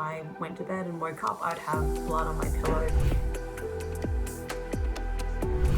I went to bed and woke up, I'd have blood on my pillow.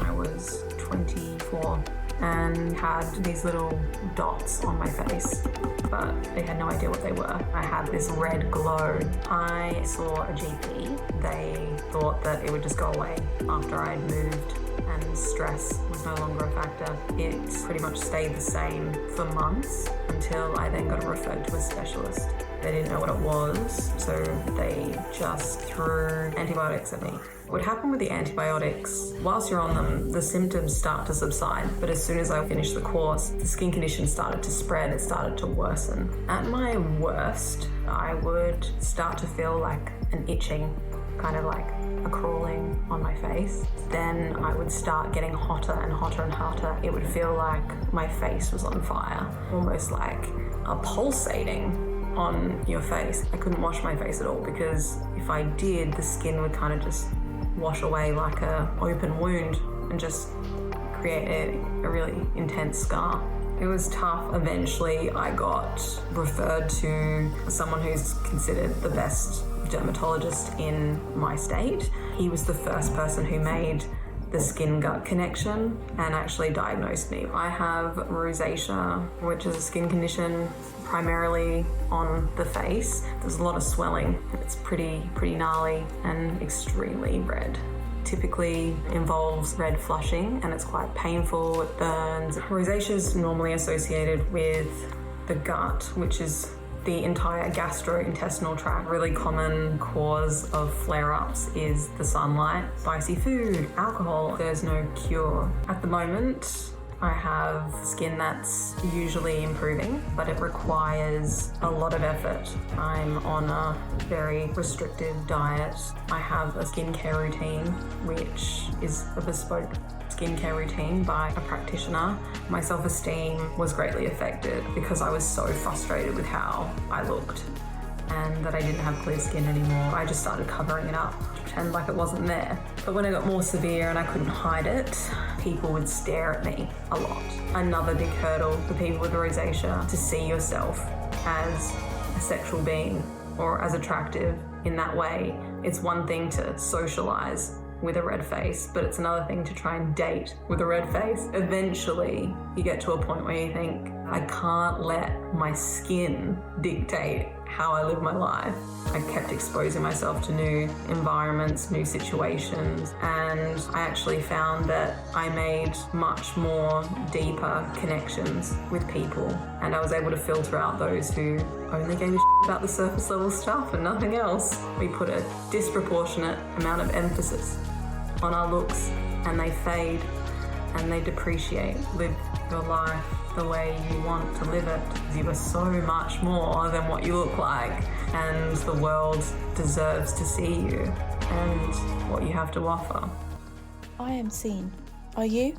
I was 24 and had these little dots on my face, but they had no idea what they were. I had this red glow. I saw a GP. They thought that it would just go away after I'd moved and stress was no longer a factor. It pretty much stayed the same for months until I then got referred to a specialist. They didn't know what it was, so they just threw antibiotics at me. What happened with the antibiotics, whilst you're on them, the symptoms start to subside, but as soon as I finished the course, the skin condition started to spread, it started to worsen. At my worst, I would start to feel like an itching, kind of like a crawling on my face. Then I would start getting hotter and hotter and hotter. It would feel like my face was on fire, almost like a pulsating on your face. I couldn't wash my face at all because if I did, the skin would kind of just wash away like a open wound and just create a really intense scar. It was tough. Eventually I got referred to someone who's considered the best dermatologist in my state. He was the first person who made the skin-gut connection and actually diagnosed me. I have rosacea, which is a skin condition primarily on the face. There's a lot of swelling. It's pretty gnarly and extremely red. Typically involves red flushing and it's quite painful, it burns. Rosacea is normally associated with the gut, which is the entire gastrointestinal tract. Really common cause of flare-ups is the sunlight, spicy food, alcohol. There's no cure. At the moment, I have skin that's usually improving, but it requires a lot of effort. I'm on a very restrictive diet. I have a skincare routine, which is a bespoke skincare routine by a practitioner. My self-esteem was greatly affected because I was so frustrated with how I looked and that I didn't have clear skin anymore. I just started covering it up, pretend like it wasn't there. But when it got more severe and I couldn't hide it, people would stare at me a lot. Another big hurdle for people with rosacea, to see yourself as a sexual being or as attractive in that way. It's one thing to socialize with a red face, but it's another thing to try and date with a red face. Eventually, you get to a point where you think, I can't let my skin dictate how I live my life. I kept exposing myself to new environments, new situations, and I actually found that I made much more deeper connections with people, and I was able to filter out those who only gave a shit about the surface level stuff and nothing else. We put a disproportionate amount of emphasis on our looks, and they fade and they depreciate. Live your life the way you want to live it. You are so much more than what you look like, and the world deserves to see you and what you have to offer. I am seen. Are you?